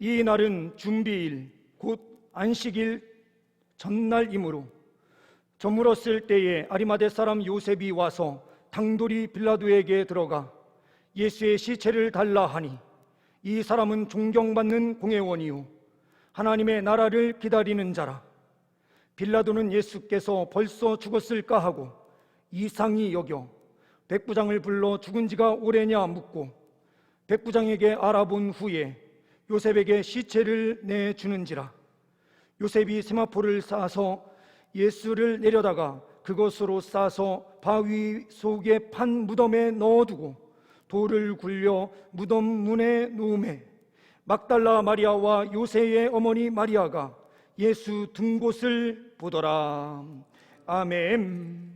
이 날은 준비일 곧 안식일 전날이므로 저물었을 때에 아리마대 사람 요셉이 와서 당돌이 빌라도에게 들어가 예수의 시체를 달라 하니, 이 사람은 존경받는 공회원이요 하나님의 나라를 기다리는 자라. 빌라도는 예수께서 벌써 죽었을까 하고 이상히 여겨 백부장을 불러 죽은 지가 오래냐 묻고, 백부장에게 알아본 후에 요셉에게 시체를 내주는지라. 요셉이 세마포를 싸서 예수를 내려다가 그것으로 싸서 바위 속에 판 무덤에 넣어두고 돌을 굴려 무덤 문에 놓음에, 막달라 마리아와 요새의 어머니 마리아가 예수 둔 곳을 보더라. 아멘.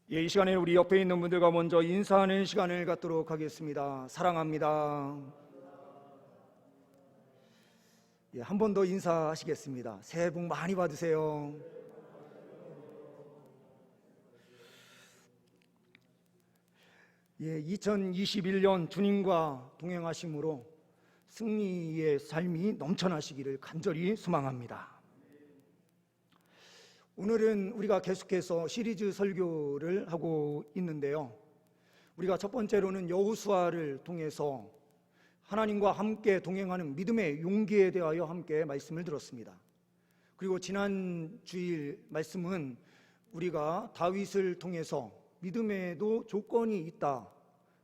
이 시간에 우리 옆에 있는 분들과 먼저 인사하는 시간을 갖도록 하겠습니다. 사랑합니다. 한 번 더 인사하시겠습니다. 새해 복 많이 받으세요. 2021년 주님과 동행하심으로 승리의 삶이 넘쳐나시기를 간절히 소망합니다. 오늘은 우리가 계속해서 시리즈 설교를 하고 있는데요, 우리가 첫 번째로는 여호수아를 통해서 하나님과 함께 동행하는 믿음의 용기에 대하여 함께 말씀을 들었습니다. 그리고 지난 주일 말씀은 우리가 다윗을 통해서 믿음에도 조건이 있다,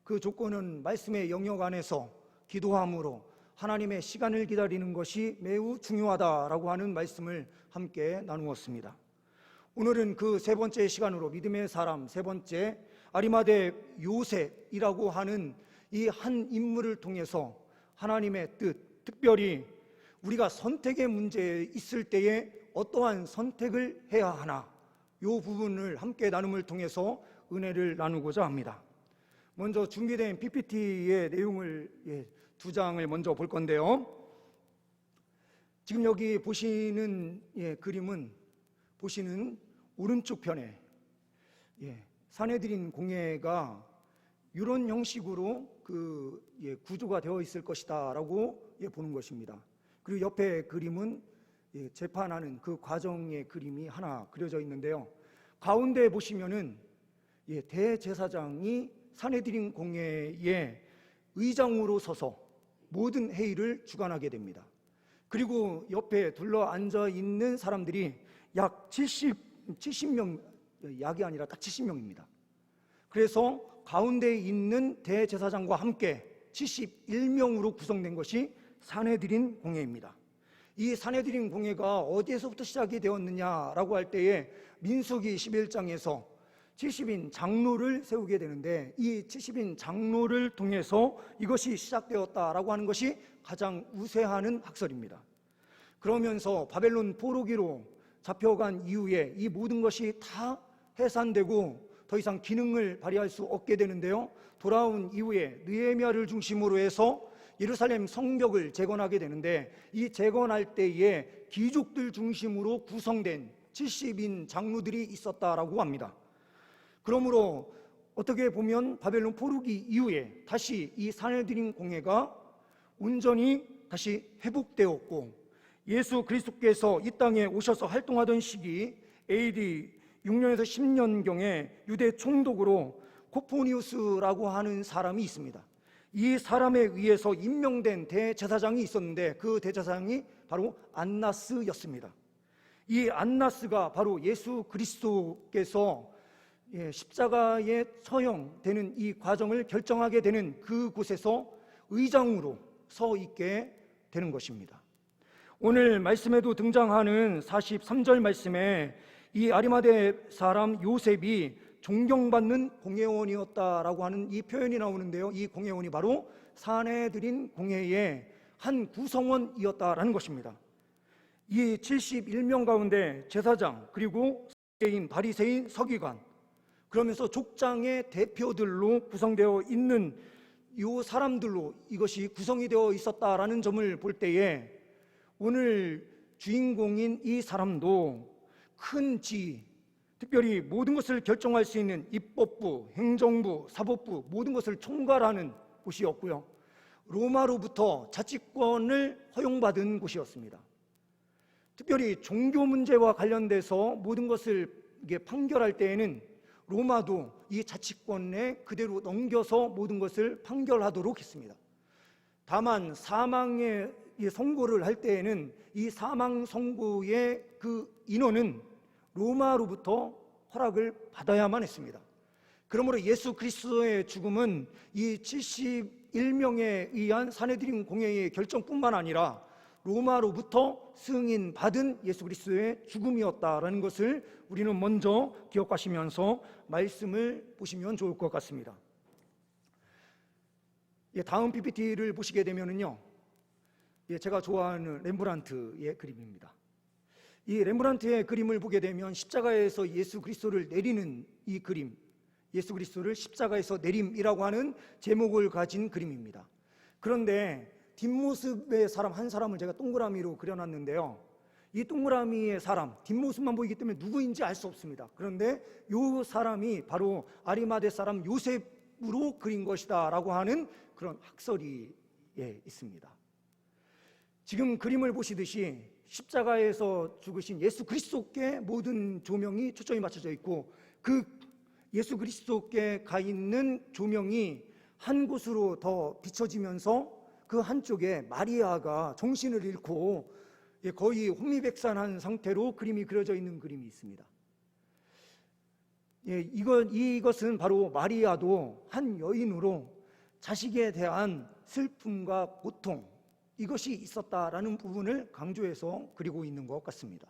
그 조건은 말씀의 영역 안에서 기도함으로 하나님의 시간을 기다리는 것이 매우 중요하다라고 하는 말씀을 함께 나누었습니다. 오늘은 그 세 번째 시간으로 믿음의 사람 세 번째, 아리마대 요셉이라고 하는 이 한 인물을 통해서 하나님의 뜻, 특별히 우리가 선택의 문제에 있을 때에 어떠한 선택을 해야 하나, 이 부분을 함께 나눔을 통해서 은혜를 나누고자 합니다. 먼저 준비된 PPT의 내용을 두 장을 먼저 볼 건데요, 지금 여기 보시는 그림은 보시는 오른쪽 편에 사내들인 공회가 이런 형식으로 구조가 되어 있을 것이다 라고 보는 것입니다. 그리고 옆에 그림은 재판하는 그 과정의 그림이 하나 그려져 있는데요, 가운데 보시면은 대제사장이 사내들인 공회의 의장으로 서서 모든 회의를 주관하게 됩니다. 그리고 옆에 둘러 앉아 있는 사람들이 약 70명, 약이 아니라 딱 70명입니다. 그래서 가운데 있는 대제사장과 함께 71명으로 구성된 것이 사내들인 공회입니다. 이 사내들인 공회가 어디에서부터 시작이 되었느냐라고 할 때에 민수기 11장에서 70인 장로를 세우게 되는데, 이 70인 장로를 통해서 이것이 시작되었다라고 하는 것이 가장 우세하는 학설입니다. 그러면서 바벨론 포로기로 잡혀간 이후에 이 모든 것이 다 해산되고 더 이상 기능을 발휘할 수 없게 되는데요, 돌아온 이후에 느헤미야를 중심으로 해서 예루살렘 성벽을 재건하게 되는데, 이 재건할 때에 귀족들 중심으로 구성된 70인 장로들이 있었다라고 합니다. 그러므로 어떻게 보면 바벨론 포로기 이후에 다시 이 사내들인 공회가 온전히 다시 회복되었고, 예수 그리스도께서 이 땅에 오셔서 활동하던 시기 AD 6년에서 10년경에 유대 총독으로 코포니우스라고 하는 사람이 있습니다. 이 사람에 의해서 임명된 대제사장이 있었는데, 그 대제사장이 바로 안나스였습니다. 이 안나스가 바로 예수 그리스도께서 십자가에 처형되는 이 과정을 결정하게 되는 그곳에서 의장으로 서 있게 되는 것입니다. 오늘 말씀에도 등장하는 43절 말씀에 이 아리마대 사람 요셉이 존경받는 공회원이었다라고 하는 이 표현이 나오는데요, 이 공회원이 바로 사내들인 공회의 한 구성원이었다라는 것입니다. 이 71명 가운데 제사장, 그리고 서기인, 바리새인, 서기관, 그러면서 족장의 대표들로 구성되어 있는 이 사람들로 이것이 구성이 되어 있었다라는 점을 볼 때에, 오늘 주인공인 이 사람도 큰 지위, 특별히 모든 것을 결정할 수 있는 입법부, 행정부, 사법부 모든 것을 총괄하는 곳이었고요, 로마로부터 자치권을 허용받은 곳이었습니다. 특별히 종교 문제와 관련돼서 모든 것을 판결할 때에는 로마도 이 자치권에 그대로 넘겨서 모든 것을 판결하도록 했습니다. 다만 사망의 선고를 할 때에는 이 사망 선고의 그 인원은 로마로부터 허락을 받아야만 했습니다. 그러므로 예수 그리스도의 죽음은 이 71명에 의한 산헤드린 공회의 결정뿐만 아니라 로마로부터 승인 받은 예수 그리스도의 죽음이었다라는 것을 우리는 먼저 기억하시면서 말씀을 보시면 좋을 것 같습니다. 다음 PPT를 보시게 되면은요, 제가 좋아하는 렘브란트의 그림입니다. 이 렘브란트의 그림을 보게 되면 십자가에서 예수 그리스도를 내리는 이 그림, 예수 그리스도를 십자가에서 내림이라고 하는 제목을 가진 그림입니다. 그런데 뒷모습의 사람 한 사람을 제가 동그라미로 그려놨는데요, 이 동그라미의 사람 뒷모습만 보이기 때문에 누구인지 알 수 없습니다. 그런데 이 사람이 바로 아리마대 사람 요셉으로 그린 것이다 라고 하는 그런 학설이 있습니다. 지금 그림을 보시듯이 십자가에서 죽으신 예수 그리스도께 모든 조명이 초점이 맞춰져 있고, 그 예수 그리스도께 가 있는 조명이 한 곳으로 더 비춰지면서 그 한쪽에 마리아가 정신을 잃고 거의 혼미백산한 상태로 그림이 그려져 있는 그림이 있습니다. 이것은 바로 마리아도 한 여인으로 자식에 대한 슬픔과 고통, 이것이 있었다라는 부분을 강조해서 그리고 있는 것 같습니다.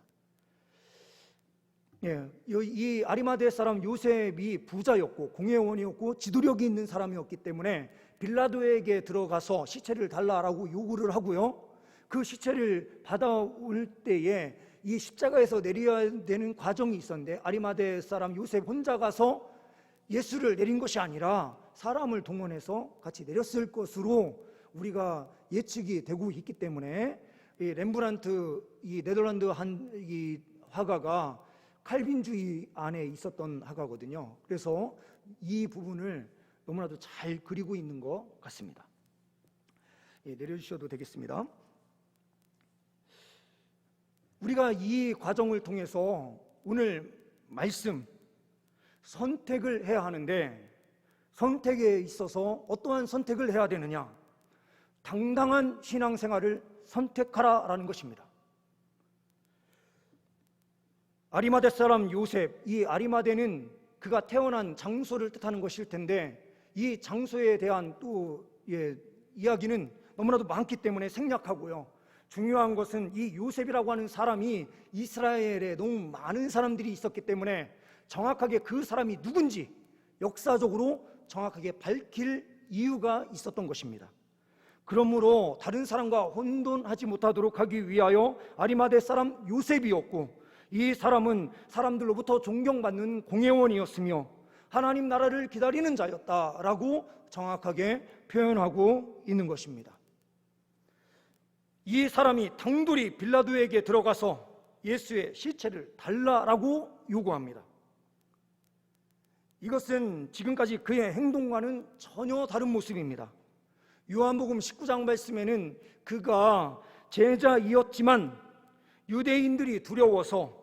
이 아리마대 사람 요셉이 부자였고 공회원이었고 지도력이 있는 사람이었기 때문에 빌라도에게 들어가서 시체를 달라라고 요구를 하고요, 그 시체를 받아올 때에 이 십자가에서 내려야 되는 과정이 있었는데 아리마대 사람 요셉 혼자 가서 예수를 내린 것이 아니라 사람을 동원해서 같이 내렸을 것으로 우리가 예측이 되고 있기 때문에 이 렘브란트, 이 네덜란드 이 화가가 칼빈주의 안에 있었던 화가거든요. 그래서 이 부분을 너무나도 잘 그리고 있는 것 같습니다. 내려주셔도 되겠습니다. 우리가 이 과정을 통해서 오늘 말씀, 선택을 해야 하는데, 선택에 있어서 어떠한 선택을 해야 되느냐? 당당한 신앙생활을 선택하라라는 것입니다. 아리마대 사람 요셉, 이 아리마대는 그가 태어난 장소를 뜻하는 것일 텐데, 이 장소에 대한 또 이야기는 너무나도 많기 때문에 생략하고요, 중요한 것은 이 요셉이라고 하는 사람이 이스라엘에 너무 많은 사람들이 있었기 때문에 정확하게 그 사람이 누군지 역사적으로 정확하게 밝힐 이유가 있었던 것입니다. 그러므로 다른 사람과 혼돈하지 못하도록 하기 위하여 아리마대 사람 요셉이었고, 이 사람은 사람들로부터 존경받는 공회원이었으며 하나님 나라를 기다리는 자였다라고 정확하게 표현하고 있는 것입니다. 이 사람이 당돌이 빌라도에게 들어가서 예수의 시체를 달라라고 요구합니다. 이것은 지금까지 그의 행동과는 전혀 다른 모습입니다. 요한복음 19장 말씀에는 그가 제자이었지만 유대인들이 두려워서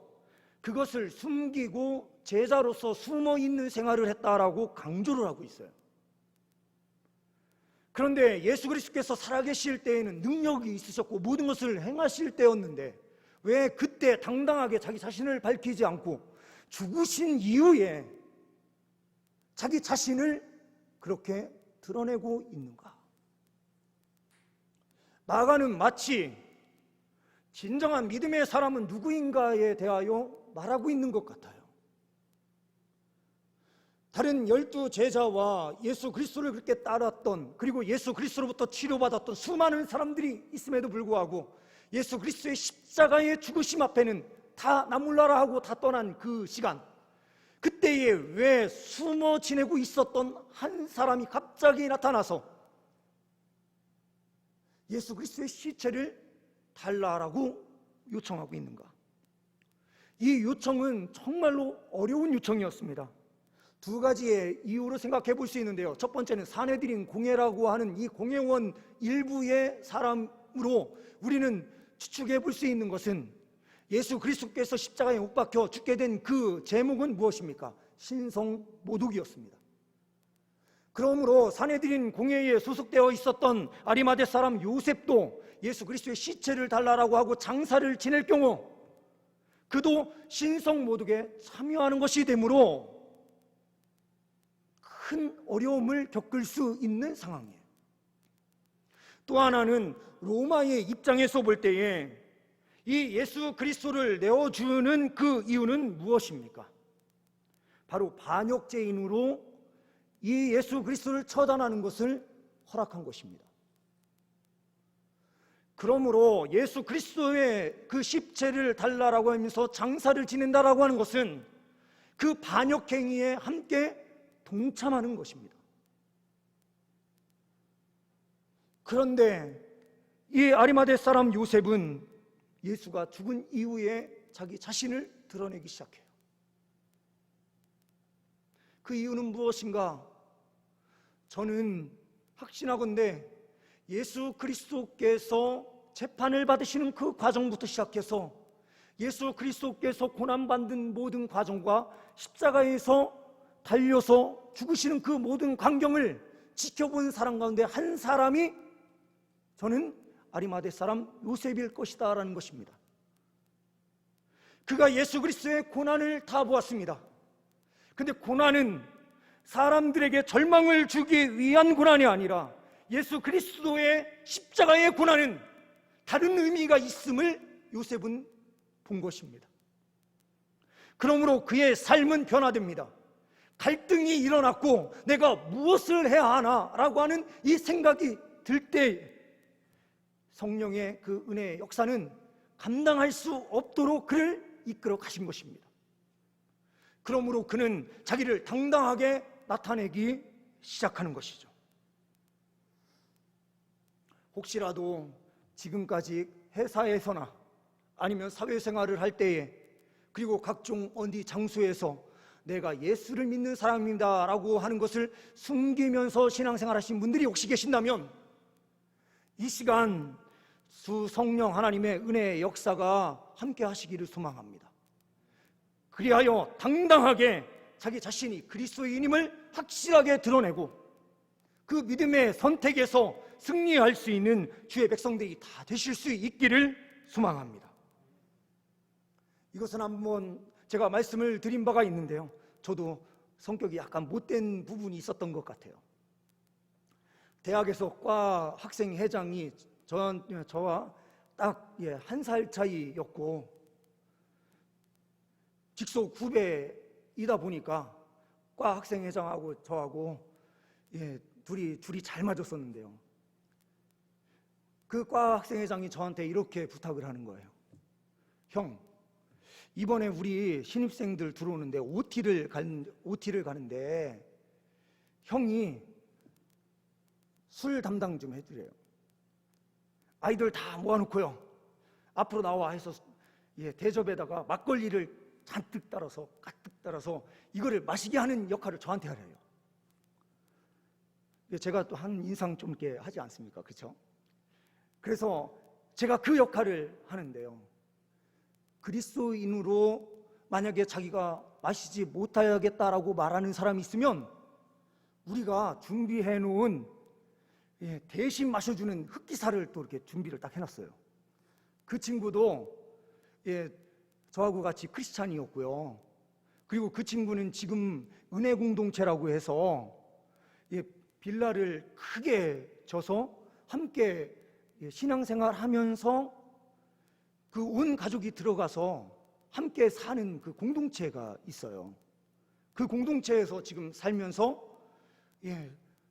그것을 숨기고 제자로서 숨어 있는 생활을 했다라고 강조를 하고 있어요. 그런데 예수 그리스도께서 살아계실 때에는 능력이 있으셨고 모든 것을 행하실 때였는데 왜 그때 당당하게 자기 자신을 밝히지 않고 죽으신 이후에 자기 자신을 그렇게 드러내고 있는가? 마가는 마치 진정한 믿음의 사람은 누구인가에 대하여 말하고 있는 것 같아요. 다른 12 제자와 예수 그리스도를 그렇게 따랐던, 그리고 예수 그리스도로부터 치료받았던 수많은 사람들이 있음에도 불구하고 예수 그리스도의 십자가의 죽으심 앞에는 다 나몰라라 하고 다 떠난 그 시간, 그때에 왜 숨어 지내고 있었던 한 사람이 갑자기 나타나서 예수 그리스도의 시체를 달라라고 요청하고 있는가? 이 요청은 정말로 어려운 요청이었습니다. 두 가지의 이유로 생각해 볼 수 있는데요. 첫 번째는 사내들인 공회라고 하는 이 공회원 일부의 사람으로 우리는 추측해 볼 수 있는 것은 예수 그리스도께서 십자가에 못 박혀 죽게 된 그 제목은 무엇입니까? 신성모독이었습니다. 그러므로 사내들인 공회에 소속되어 있었던 아리마대 사람 요셉도 예수 그리스도의 시체를 달라라고 하고 장사를 지낼 경우 그도 신성모독에 참여하는 것이 되므로 큰 어려움을 겪을 수 있는 상황이에요. 또 하나는 로마의 입장에서 볼 때에 이 예수 그리스도를 내어주는 그 이유는 무엇입니까? 바로 반역죄인으로 이 예수 그리스도를 처단하는 것을 허락한 것입니다. 그러므로 예수 그리스도의 그 십체를 달라라고 하면서 장사를 지낸다라고 하는 것은 그 반역행위에 함께 동참하는 것입니다. 그런데 이 아리마대 사람 요셉은 예수가 죽은 이후에 자기 자신을 드러내기 시작해요. 그 이유는 무엇인가? 저는 확신하건대 예수 그리스도께서 재판을 받으시는 그 과정부터 시작해서 예수 그리스도께서 고난받는 모든 과정과 십자가에서 달려서 죽으시는 그 모든 광경을 지켜본 사람 가운데 한 사람이 저는 아리마대 사람 요셉일 것이다 라는 것입니다. 그가 예수 그리스도의 고난을 다 보았습니다. 근데 고난은 사람들에게 절망을 주기 위한 고난이 아니라 예수 그리스도의 십자가의 고난은 다른 의미가 있음을 요셉은 본 것입니다. 그러므로 그의 삶은 변화됩니다. 갈등이 일어났고 내가 무엇을 해야 하나라고 하는 이 생각이 들 때 성령의 그 은혜의 역사는 감당할 수 없도록 그를 이끌어 가신 것입니다. 그러므로 그는 자기를 당당하게 나타내기 시작하는 것이죠. 혹시라도 지금까지 회사에서나 아니면 사회생활을 할 때에 그리고 각종 어디 장소에서 내가 예수를 믿는 사람입니다 라고 하는 것을 숨기면서 신앙생활 하신 분들이 혹시 계신다면 이 시간 주 성령 하나님의 은혜의 역사가 함께 하시기를 소망합니다. 그리하여 당당하게 자기 자신이 그리스도인임을 확실하게 드러내고 그 믿음의 선택에서 승리할 수 있는 주의 백성들이 다 되실 수 있기를 소망합니다. 이것은 한번 제가 말씀을 드린 바가 있는데요, 저도 성격이 약간 못된 부분이 있었던 것 같아요. 대학에서 과 학생회장이 저와 딱 1살 차이였고 직속 후배이다 보니까 과 학생회장하고 저하고 둘이 잘 맞았었는데요, 그 과 학생회장이 저한테 이렇게 부탁을 하는 거예요. 형, 이번에 우리 신입생들 들어오는데 OT를 가는데 형이 술 담당 좀 해주래요. 아이들 다 모아놓고요, 앞으로 나와 해서 대접에다가 막걸리를 잔뜩 따라서 가득 따라서 이거를 마시게 하는 역할을 저한테 하래요. 제가 또 한 인상 좀 이렇게 하지 않습니까? 그렇죠? 그래서 제가 그 역할을 하는데요, 그리스도인으로 만약에 자기가 마시지 못하겠다라고 말하는 사람이 있으면 우리가 준비해 놓은 대신 마셔주는 흑기사를 또 이렇게 준비를 딱 해놨어요. 그 친구도 저하고 같이 크리스찬이었고요. 그리고 그 친구는 지금 은혜 공동체라고 해서 빌라를 크게 져서 함께 신앙생활 하면서 그 온 가족이 들어가서 함께 사는 그 공동체가 있어요. 그 공동체에서 지금 살면서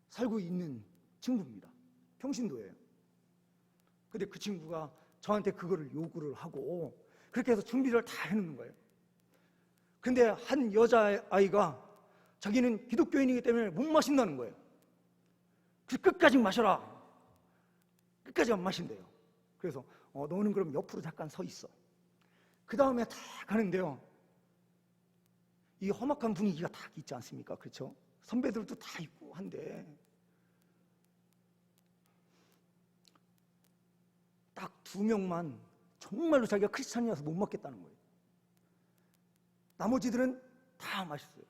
살고 있는 친구입니다. 평신도예요. 근데 그 친구가 저한테 그거를 요구를 하고 그렇게 해서 준비를 다 해놓는 거예요. 근데 한 여자아이가 자기는 기독교인이기 때문에 못 마신다는 거예요. 그래서 끝까지 마셔라. 끝까지 안 마신대요. 그래서 너는 그럼 옆으로 잠깐 서 있어. 그 다음에 다 가는데요, 이 험악한 분위기가 딱 있지 않습니까? 그렇죠? 선배들도 다 있고 한데 딱 2명만 정말로 자기가 크리스찬이라서 못 먹겠다는 거예요. 나머지들은 다 맛있어요.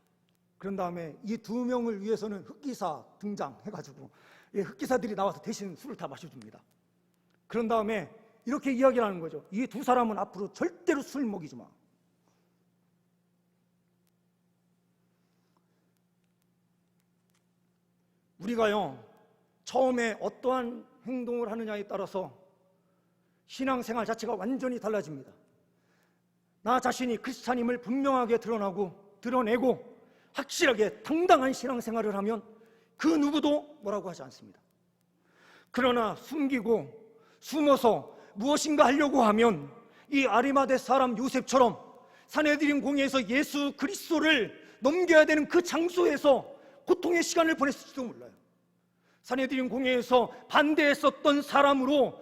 그런 다음에 이 2명을 위해서는 흑기사 등장해가지고 흑기사들이 나와서 대신 술을 다 마셔줍니다. 그런 다음에 이렇게 이야기를 하는 거죠. 이 2 사람은 앞으로 절대로 술 먹이지 마. 우리가요, 처음에 어떠한 행동을 하느냐에 따라서 신앙생활 자체가 완전히 달라집니다. 나 자신이 크리스찬임을 분명하게 드러내고 확실하게 당당한 신앙생활을 하면 그 누구도 뭐라고 하지 않습니다. 그러나 숨기고 숨어서 무엇인가 하려고 하면 이 아리마대 사람 요셉처럼 산헤드린 공회에서 예수 그리스도를 넘겨야 되는 그 장소에서 고통의 시간을 보냈을지도 몰라요. 산헤드린 공회에서 반대했었던 사람으로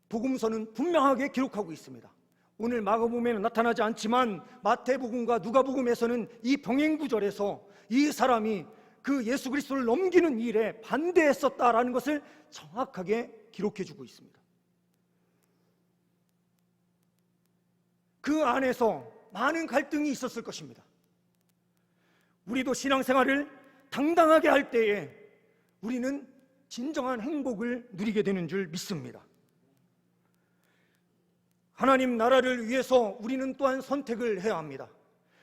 복음서는 분명하게 기록하고 있습니다. 오늘 마가복음에는 나타나지 않지만 마태복음과 누가복음에서는 이 병행구절에서 이 사람이 그 예수 그리스도를 넘기는 일에 반대했었다라는 것을 정확하게 기록해주고 있습니다. 그 안에서 많은 갈등이 있었을 것입니다. 우리도 신앙생활을 당당하게 할 때에 우리는 진정한 행복을 누리게 되는 줄 믿습니다. 하나님 나라를 위해서 우리는 또한 선택을 해야 합니다.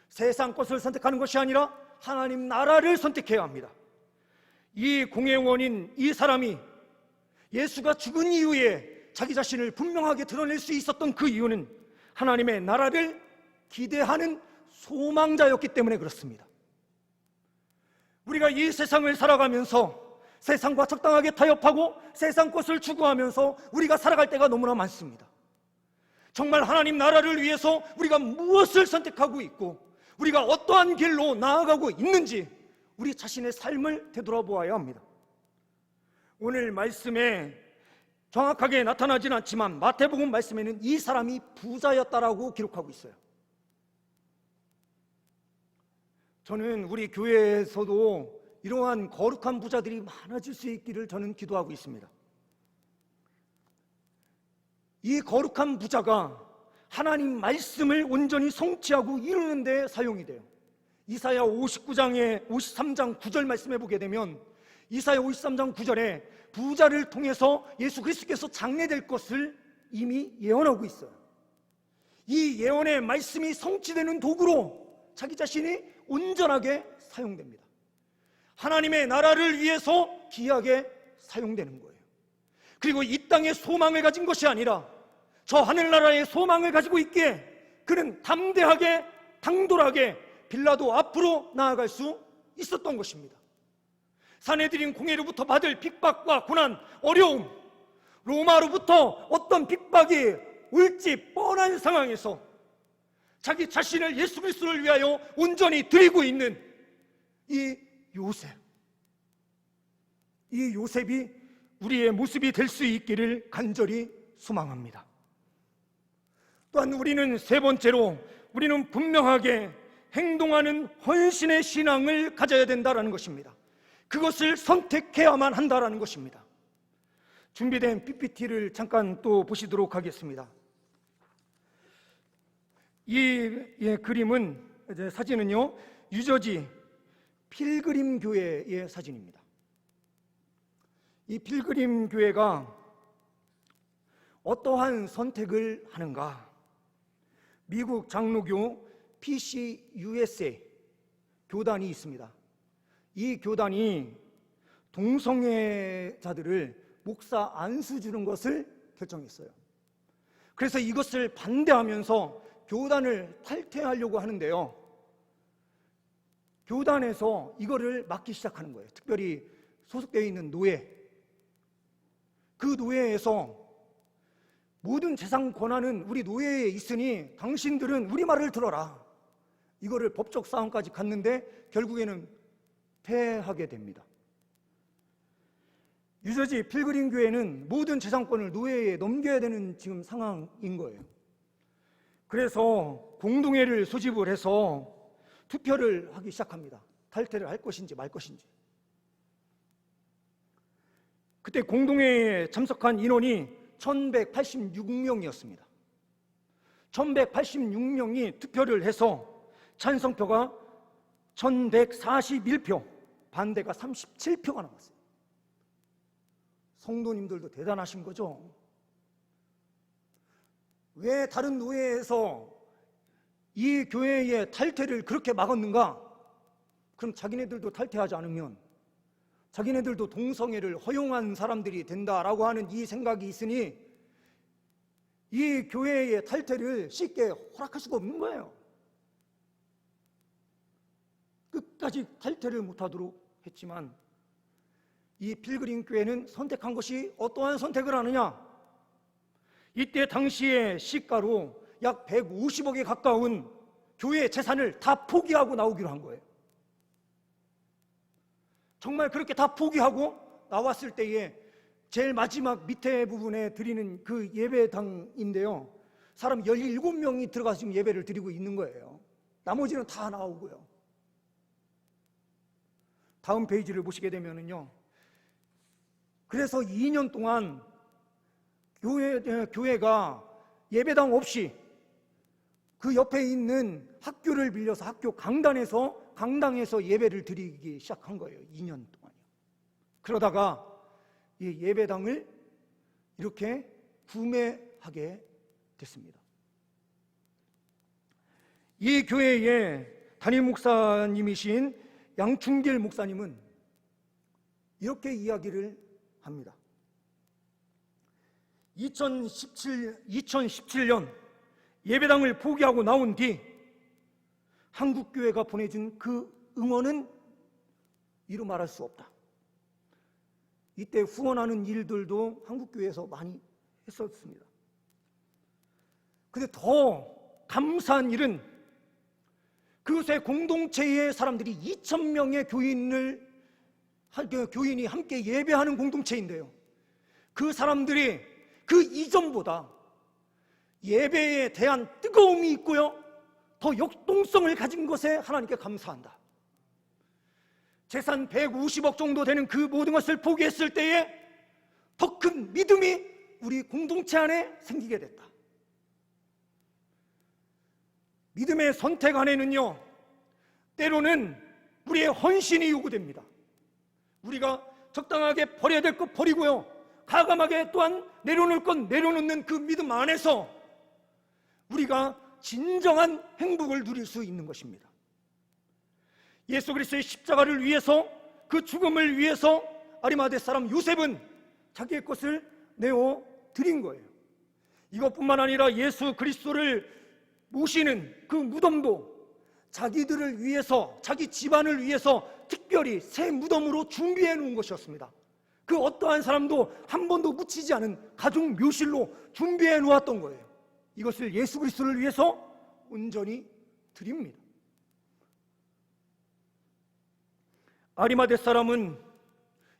세상 것을 선택하는 것이 아니라 하나님 나라를 선택해야 합니다. 이 공회원인 이 사람이 예수가 죽은 이후에 자기 자신을 분명하게 드러낼 수 있었던 그 이유는 하나님의 나라를 기대하는 소망자였기 때문에 그렇습니다. 우리가 이 세상을 살아가면서 세상과 적당하게 타협하고 세상 것을 추구하면서 우리가 살아갈 때가 너무나 많습니다. 정말 하나님 나라를 위해서 우리가 무엇을 선택하고 있고 우리가 어떠한 길로 나아가고 있는지 우리 자신의 삶을 되돌아보아야 합니다. 오늘 말씀에 정확하게 나타나지는 않지만 마태복음 말씀에는 이 사람이 부자였다라고 기록하고 있어요. 저는 우리 교회에서도 이러한 거룩한 부자들이 많아질 수 있기를 저는 기도하고 있습니다. 이 거룩한 부자가 하나님 말씀을 온전히 성취하고 이루는 데 사용이 돼요. 이사야 53장 9절 말씀해 보게 되면 이사야 53장 9절에 부자를 통해서 예수 그리스도께서 장래될 것을 이미 예언하고 있어요. 이 예언의 말씀이 성취되는 도구로 자기 자신이 온전하게 사용됩니다. 하나님의 나라를 위해서 귀하게 사용되는 거예요. 그리고 이 땅의 소망을 가진 것이 아니라 저 하늘나라의 소망을 가지고 있기에 그는 담대하게 당돌하게 빌라도 앞으로 나아갈 수 있었던 것입니다. 산헤드린 공회로부터 받을 핍박과 고난, 어려움, 로마로부터 어떤 핍박이 올지 뻔한 상황에서 자기 자신을 예수 그리스도를 위하여 온전히 드리고 있는 이 요셉이 우리의 모습이 될 수 있기를 간절히 소망합니다. 또한 우리는 세 번째로 우리는 분명하게 행동하는 헌신의 신앙을 가져야 된다는 것입니다. 그것을 선택해야만 한다는 것입니다. 준비된 PPT를 잠깐 또 보시도록 하겠습니다. 이 그림은 사진은요 뉴저지 필그림 교회의 사진입니다. 이 필그림 교회가 어떠한 선택을 하는가? 미국 장로교 PCUSA 교단이 있습니다. 이 교단이 동성애자들을 목사 안수 주는 것을 결정했어요. 그래서 이것을 반대하면서 교단을 탈퇴하려고 하는데요, 교단에서 이거를 막기 시작하는 거예요. 특별히 소속되어 있는 노예, 그 노예에서 모든 재산 권한은 우리 노예에 있으니 당신들은 우리 말을 들어라, 이거를 법적 싸움까지 갔는데 결국에는 패하게 됩니다. 뉴저지 필그림 교회는 모든 재산권을 노예에 넘겨야 되는 지금 상황인 거예요. 그래서 공동회를 소집을 해서 투표를 하기 시작합니다. 탈퇴를 할 것인지 말 것인지. 그때 공동회의에 참석한 인원이 1186명이었습니다. 1186명이 투표를 해서 찬성표가 1141표, 반대가 37표가 나왔어요. 성도님들도 대단하신 거죠. 왜 다른 노예에서 이 교회의 탈퇴를 그렇게 막았는가? 그럼 자기네들도 탈퇴하지 않으면 자기네들도 동성애를 허용한 사람들이 된다라고 하는 이 생각이 있으니 이 교회의 탈퇴를 쉽게 허락할 수가 없는 거예요. 끝까지 탈퇴를 못하도록 했지만 이 필그림 교회는 선택한 것이 어떠한 선택을 하느냐? 이때 당시의 시가로 약 150억에 가까운 교회 재산을 다 포기하고 나오기로 한 거예요. 정말 그렇게 다 포기하고 나왔을 때에 제일 마지막 밑에 부분에 드리는 그 예배당인데요, 사람 17명이 들어가서 지금 예배를 드리고 있는 거예요. 나머지는 다 나오고요. 다음 페이지를 보시게 되면은요, 그래서 2년 동안 교회가 예배당 없이 그 옆에 있는 학교를 빌려서 학교 강당에서 예배를 드리기 시작한 거예요. 2년 동안요. 그러다가 이 예배당을 이렇게 구매하게 됐습니다. 이 교회의 담임 목사님이신 양충길 목사님은 이렇게 이야기를 합니다. 2017년 예배당을 포기하고 나온 뒤 한국교회가 보내준 그 응원은 이루 말할 수 없다. 이때 후원하는 일들도 한국교회에서 많이 했었습니다. 근데 더 감사한 일은 그곳의 공동체의 사람들이 2,000명의 교인이 함께 예배하는 공동체인데요, 그 사람들이 그 이전보다 예배에 대한 뜨거움이 있고요, 더 역동성을 가진 것에 하나님께 감사한다. 재산 150억 정도 되는 그 모든 것을 포기했을 때에 더 큰 믿음이 우리 공동체 안에 생기게 됐다. 믿음의 선택 안에는요, 때로는 우리의 헌신이 요구됩니다. 우리가 적당하게 버려야 될 것 버리고요, 과감하게 또한 내려놓을 것 내려놓는 그 믿음 안에서 우리가 진정한 행복을 누릴 수 있는 것입니다. 예수 그리스도의 십자가를 위해서, 그 죽음을 위해서 아리마대 사람 요셉은 자기의 것을 내어 드린 거예요. 이것뿐만 아니라 예수 그리스도를 모시는 그 무덤도 자기들을 위해서, 자기 집안을 위해서 특별히 새 무덤으로 준비해 놓은 것이었습니다. 그 어떠한 사람도 한 번도 묻히지 않은 가족 묘실로 준비해 놓았던 거예요. 이것을 예수 그리스도를 위해서 온전히 드립니다. 아리마대 사람은,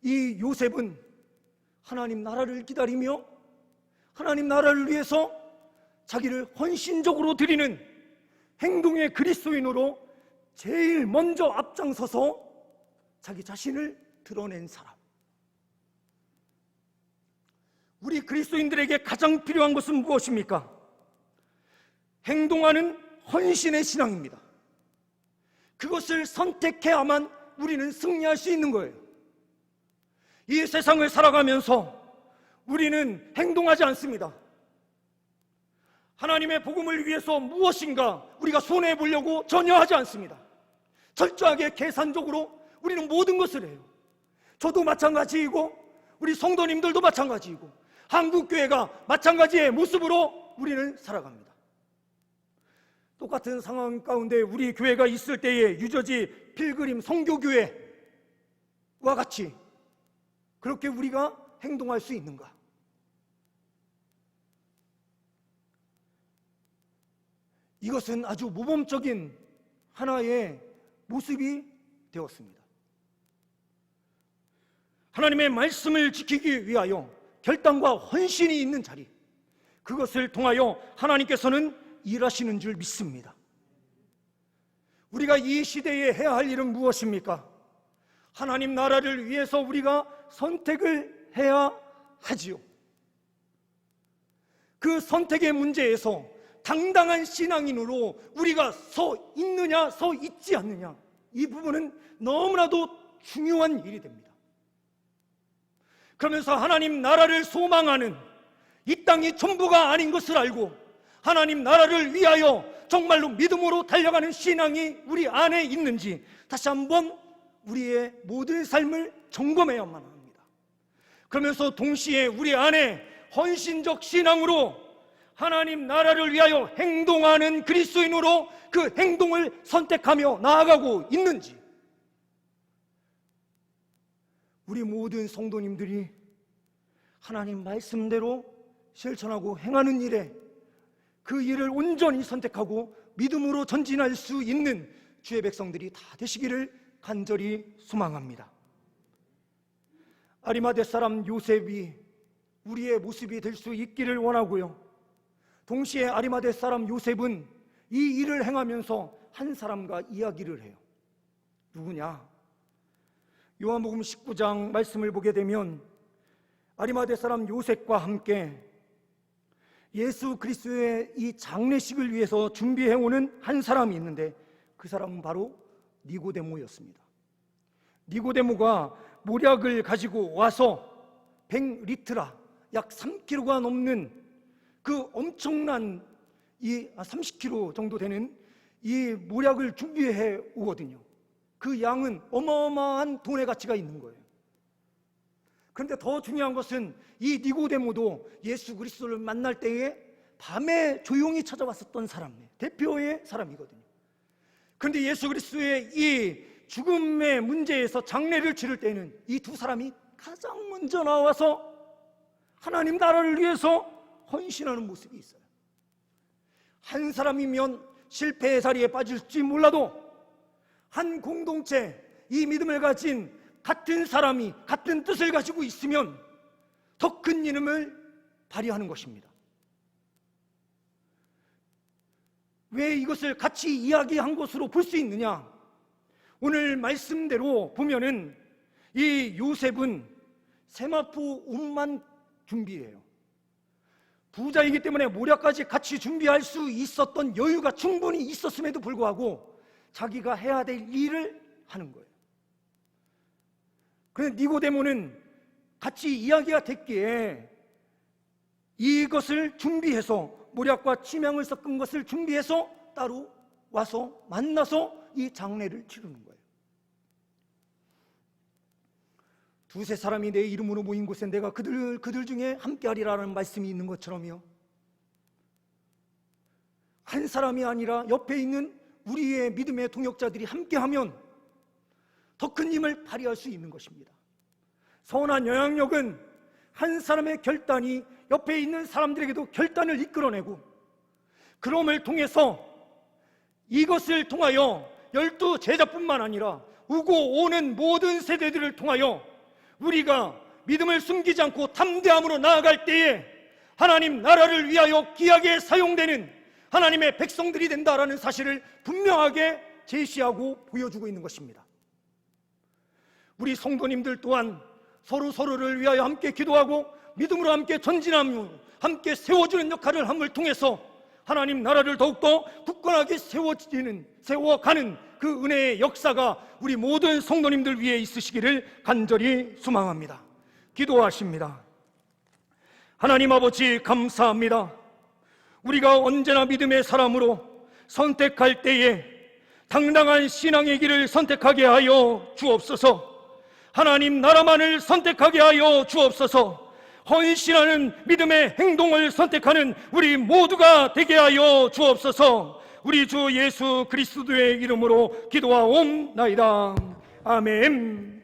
이 요셉은 하나님 나라를 기다리며 하나님 나라를 위해서 자기를 헌신적으로 드리는 행동의 그리스도인으로 제일 먼저 앞장서서 자기 자신을 드러낸 사람. 우리 그리스도인들에게 가장 필요한 것은 무엇입니까? 행동하는 헌신의 신앙입니다. 그것을 선택해야만 우리는 승리할 수 있는 거예요. 이 세상을 살아가면서 우리는 행동하지 않습니다. 하나님의 복음을 위해서 무엇인가 우리가 손해보려고 전혀 하지 않습니다. 철저하게 계산적으로 우리는 모든 것을 해요. 저도 마찬가지이고 우리 성도님들도 마찬가지이고 한국교회가 마찬가지의 모습으로 우리는 살아갑니다. 똑같은 상황 가운데 우리 교회가 있을 때에 유저지 필그림 선교교회와 같이 그렇게 우리가 행동할 수 있는가? 이것은 아주 모범적인 하나의 모습이 되었습니다. 하나님의 말씀을 지키기 위하여 결단과 헌신이 있는 자리, 그것을 통하여 하나님께서는 일하시는 줄 믿습니다. 우리가 이 시대에 해야 할 일은 무엇입니까? 하나님 나라를 위해서 우리가 선택을 해야 하지요. 그 선택의 문제에서 당당한 신앙인으로 우리가 서 있느냐 서 있지 않느냐, 이 부분은 너무나도 중요한 일이 됩니다. 그러면서 하나님 나라를 소망하는, 이 땅이 전부가 아닌 것을 알고 하나님 나라를 위하여 정말로 믿음으로 달려가는 신앙이 우리 안에 있는지 다시 한번 우리의 모든 삶을 점검해야만 합니다. 그러면서 동시에 우리 안에 헌신적 신앙으로 하나님 나라를 위하여 행동하는 그리스도인으로 그 행동을 선택하며 나아가고 있는지, 우리 모든 성도님들이 하나님 말씀대로 실천하고 행하는 일에 그 일을 온전히 선택하고 믿음으로 전진할 수 있는 주의 백성들이 다 되시기를 간절히 소망합니다. 아리마대 사람 요셉이 우리의 모습이 될 수 있기를 원하고요, 동시에 아리마대 사람 요셉은 이 일을 행하면서 한 사람과 이야기를 해요. 누구냐? 요한복음 19장 말씀을 보게 되면 아리마대 사람 요셉과 함께 예수 그리스도의 이 장례식을 위해서 준비해오는 한 사람이 있는데, 그 사람은 바로 니고데모였습니다. 니고데모가 모략을 가지고 와서 100리트라, 약 3kg가 넘는 그 엄청난 30kg 정도 되는 이 모략을 준비해 오거든요. 그 양은 어마어마한 돈의 가치가 있는 거예요. 그런데 더 중요한 것은 이 니고데모도 예수 그리스도를 만날 때에 밤에 조용히 찾아왔었던 사람, 대표의 사람이거든요. 그런데 예수 그리스도의 이 죽음의 문제에서 장례를 치를 때는 이 두 사람이 가장 먼저 나와서 하나님 나라를 위해서 헌신하는 모습이 있어요. 한 사람이면 실패의 자리에 빠질지 몰라도 한 공동체, 이 믿음을 가진 같은 사람이 같은 뜻을 가지고 있으면 더 큰 이름을 발휘하는 것입니다. 왜 이것을 같이 이야기한 것으로 볼 수 있느냐? 오늘 말씀대로 보면은 이 요셉은 세마포 옷만 준비해요. 부자이기 때문에 모략까지 같이 준비할 수 있었던 여유가 충분히 있었음에도 불구하고 자기가 해야 될 일을 하는 거예요. 그런데 니고데모는 같이 이야기가 됐기에 이것을 준비해서, 모략과 침향을 섞은 것을 준비해서 따로 와서 만나서 이 장례를 치르는 거예요. 두세 사람이 내 이름으로 모인 곳에 내가 그들 중에 함께하리라는 말씀이 있는 것처럼요, 한 사람이 아니라 옆에 있는 우리의 믿음의 동역자들이 함께하면 더 큰 힘을 발휘할 수 있는 것입니다. 선한 영향력은 한 사람의 결단이 옆에 있는 사람들에게도 결단을 이끌어내고, 그럼을 통해서 이것을 통하여 12 제자뿐만 아니라 오고 오는 모든 세대들을 통하여 우리가 믿음을 숨기지 않고 담대함으로 나아갈 때에 하나님 나라를 위하여 귀하게 사용되는 하나님의 백성들이 된다라는 사실을 분명하게 제시하고 보여주고 있는 것입니다. 우리 성도님들 또한 서로를 위하여 함께 기도하고 믿음으로 함께 전진하며 함께 세워주는 역할을 함을 통해서 하나님 나라를 더욱더 굳건하게 세워가는 그 은혜의 역사가 우리 모든 성도님들 위해 있으시기를 간절히 소망합니다. 기도하십니다. 하나님 아버지, 감사합니다. 우리가 언제나 믿음의 사람으로 선택할 때에 당당한 신앙의 길을 선택하게 하여 주옵소서. 하나님 나라만을 선택하게 하여 주옵소서. 헌신하는 믿음의 행동을 선택하는 우리 모두가 되게 하여 주옵소서. 우리 주 예수 그리스도의 이름으로 기도하옵나이다. 아멘.